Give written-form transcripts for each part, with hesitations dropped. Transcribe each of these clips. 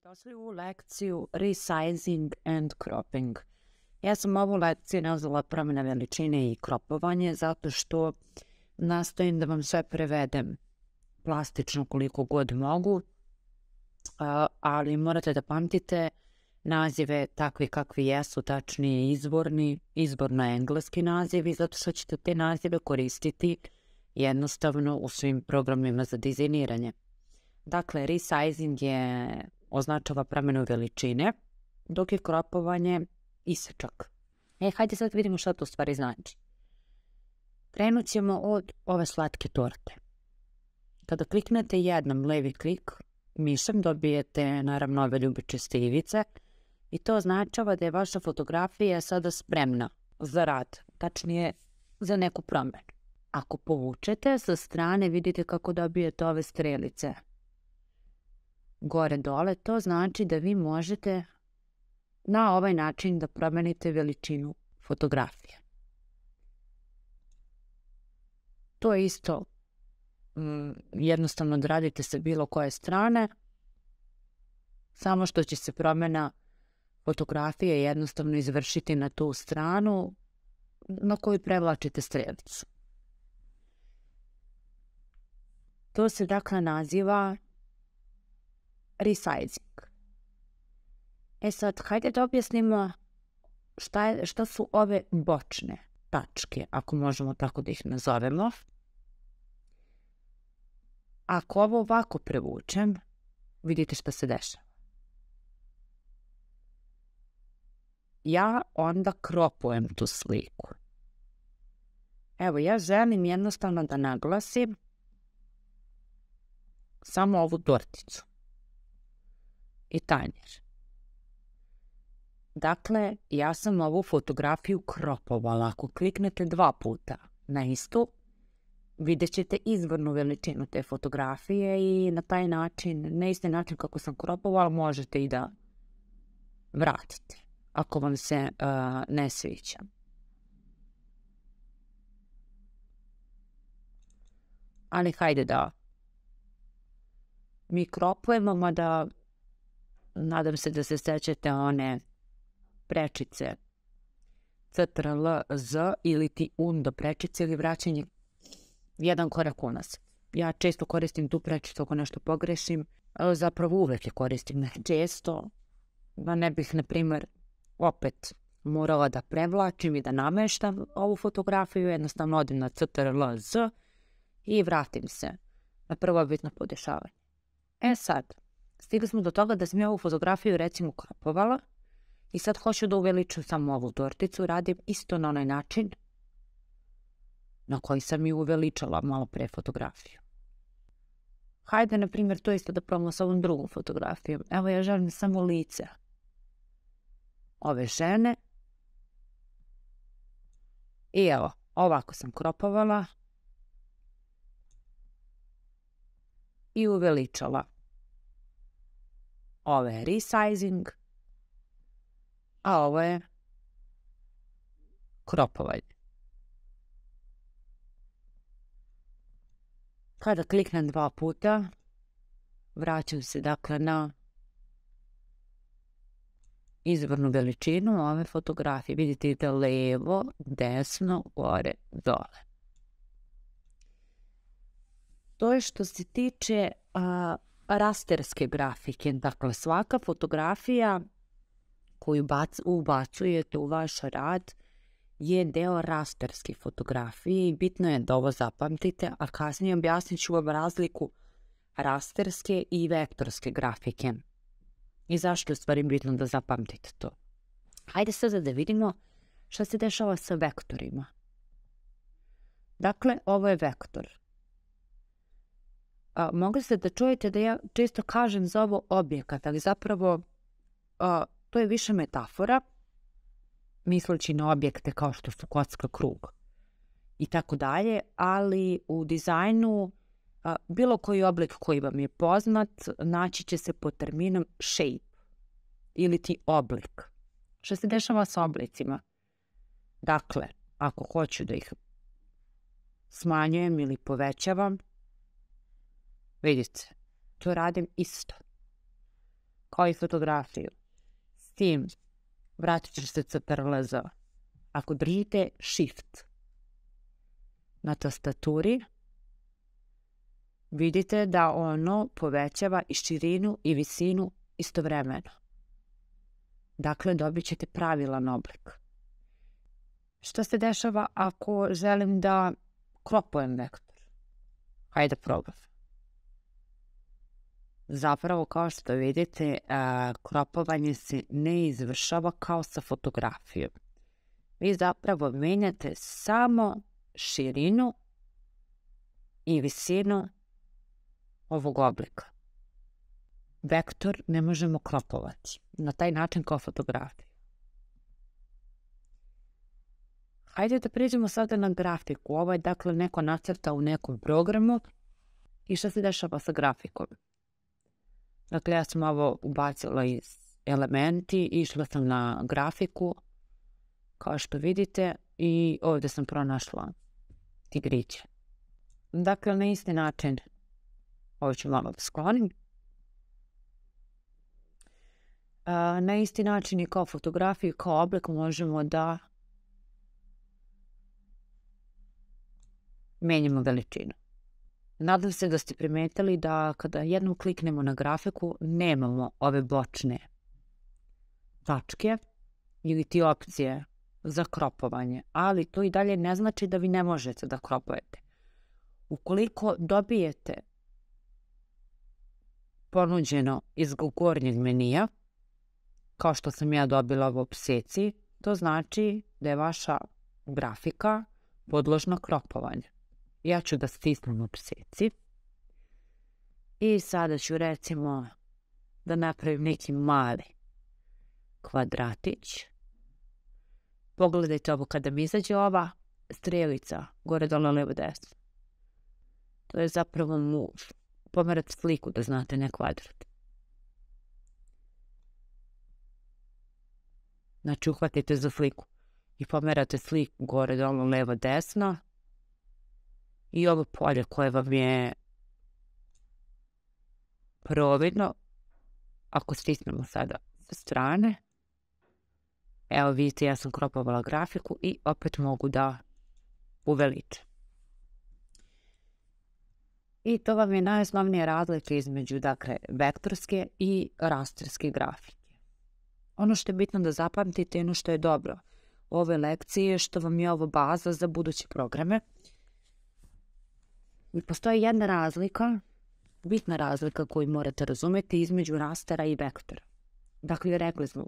Dobrodošli u lekciju Resizing and Cropping. Ja sam ovu lekciju nazvala promjena veličine i kropovanje zato što nastojim da vam sve prevedem plastično koliko god mogu, ali morate da pamtite nazive takvi kakvi jesu, tačnije izborno engleski nazivi, zato što ćete te nazive koristiti jednostavno u svim programima za dizajniranje. Dakle, resizing označava promjenu veličine, dok je kropovanje isečak. Hajde sad vidimo šta to u stvari znači. Krenut ćemo od ove slatke torte. Kada kliknete jednom levi klik mišem, dobijete naravno ove ljubičaste ivice i to označava da je vaša fotografija sada spremna za rad, tačnije za neku promjenu. Ako povučete sa strane vidite kako dobijete ove strelice gore dole, to znači da vi možete na ovaj način da promenite veličinu fotografije. To je isto jednostavno da radite sa bilo koje strane, samo što će se promjena fotografije jednostavno izvršiti na tu stranu na koju prevlačite strelicu. To se dakle naziva resizing. Sad, hajde da objasnimo šta su ove bočne tačke, ako možemo tako da ih nazovemo. Ako ovo ovako prevučem, vidite šta se dešava. Ja onda kropujem tu sliku. Evo, ja želim jednostavno da naglasim samo ovu torticu i tanjir. Dakle, ja sam ovu fotografiju kropovala. Ako kliknete 2 puta na istu, vidjet ćete izvornu veličinu te fotografije i na taj način, na isti način kako sam kropovala, možete i da vratite ako vam se ne sviđa. Ali hajde da mi kropujemo, mada nadam se da se sećate one prečice CTRL-Z ili ti undo prečice ili vraćanje jedan korak unazad. Ja često koristim tu prečicu ako nešto pogrešim, zapravo uvek je koristim često, da ne bih, na primjer, opet morala da prevlačim i da nameštam ovu fotografiju, jednostavno odim na CTRL-Z i vratim se na prvobitno podešavanje. Sad, stigli smo do toga da sam ja ovu fotografiju recimo kropovala i sad hoću da uveličam samo ovu torticu, radim isto na onaj način na koji sam i uveličala malo pre fotografiju. Hajde, na primjer, to isto da probamo sa ovom drugom fotografijom. Evo, ja želim samo lice ove žene i evo, ovako sam kropovala i uveličala. Ovo je resizing, a ovo je kropovanje. Kada kliknem 2 puta, vraćam se dakle na izvornu veličinu ove fotografije. Vidite levo, desno, gore, dole. To je što se tiče rasterske grafike. Dakle, svaka fotografija koju ubacujete u vaš rad je deo rasterske fotografije i bitno je da ovo zapamtite, a kasnije objasnit ću vam razliku rasterske i vektorske grafike. I zašto je u stvari bitno da zapamtite to. Hajde sada da vidimo šta se dešava sa vektorima. Dakle, ovo je vektor. Mogli ste da čujete da ja često kažem za ovo objekat, ali zapravo to je više metafora, misleći na objekte kao što su kocka, krug i tako dalje, ali u dizajnu bilo koji oblik koji vam je poznat naći će se pod terminom shape ili ti oblik. Što se dešava sa oblicima? Dakle, ako hoću da ih smanjujem ili povećavam, vidite, to radim isto. kao i fotografiju. S tim vratit ćeš se CTRL-Z. Ako držite Shift na tastaturi, vidite da ono povećava i širinu i visinu istovremeno. Dakle, dobit ćete pravilan oblik. Što se dešava ako želim da kropujem vektor? Hajde probam. Zapravo, kao što vidite, kropovanje se ne izvršava kao sa fotografijom. Vi zapravo menjate samo širinu i visinu ovog oblika. Vektor ne možemo kropovati na taj način kao fotografiju. Hajde da priđemo sada na grafiku. Ovo je dakle neko nacrta u nekom programu i što se dešava sa grafikom. Dakle, ja sam ovo ubacila iz elementi, išla sam na grafiku, kao što vidite, i ovdje sam pronašla tigriće. Dakle, na isti način, ovo ću malo da sklonim, na isti način i kao fotografiju, kao oblik možemo da menjamo veličinu. Nadam se da ste primetili da kada jednom kliknemo na grafiku nemamo ove bočne tačke ili ti opcije za kropovanje, ali to i dalje ne znači da vi ne možete da kropujete. Ukoliko dobijete ponuđeno iz gornjeg menija, kao što sam ja dobila u opseciji, to znači da je vaša grafika podložna kropovanju. Ja ću da stisnem opseciji i sada ću recimo da napravim neki mali kvadratić. Pogledajte ovo kada mi izađe ova strelica gore, dole, levo, desno. To je zapravo move. Pomerate sliku da znate, ne kvadrat. Znači uhvatite za sliku i pomerate sliku gore, dole, levo, desno. I ovo polje koje vam je providno, ako stisnemo sada sa strane, evo vidite, ja sam kropovala grafiku i opet mogu da uveličam. I to vam je najosnovnija razlika između, dakle, vektorske i rasterske grafike. Ono što je bitno da zapamtite i ono što je dobro u ovoj lekciji je što vam je ovo baza za buduće programe. I postoji jedna razlika, bitna razlika koju morate razumjeti između rastera i vektora. Dakle, rekli smo,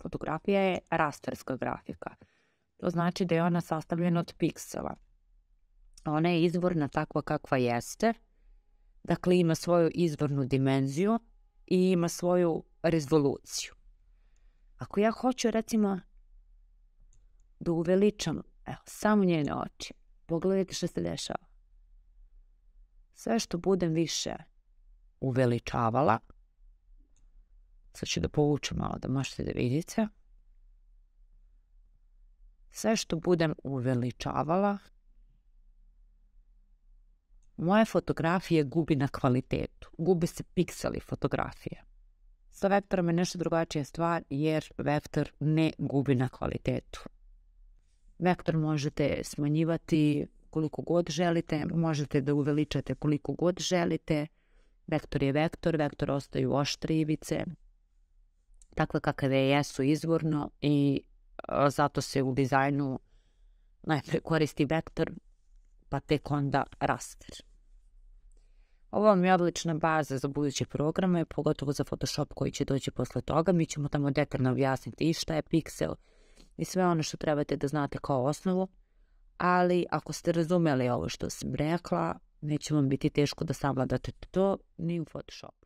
fotografija je rasterska grafika. To znači da je ona sastavljena od piksela. Ona je izvorna takva kakva jeste. Dakle, ima svoju izvornu dimenziju i ima svoju rezoluciju. Ako ja hoću, recimo, da uveličam samo njene oči, pogledajte što se dešava. Sve što budem više uveličavala, sad ću da povučem malo da možete da vidite, sve što budem uveličavala, moje fotografije gubi na kvalitetu, gubi se pikseli fotografije. Sa vektorom je nešto drugačija stvar jer vektor ne gubi na kvalitetu. Vektor možete smanjivati koliko god želite, možete da uveličate koliko god želite. Vektor je vektor, vektor ostaju oštre ivice, takve kakve jesu izvorno i zato se u dizajnu najpre koristi vektor, pa tek onda raster. Ovo vam je odlična baza za buduće programe, pogotovo za Photoshop koji će doći posle toga. Mi ćemo tamo detaljno objasniti i šta je piksel i sve ono što trebate da znate kao osnovu. Ali ako ste razumeli ovo što sam rekla, neće vam biti teško da savladate to ni u Photoshopu.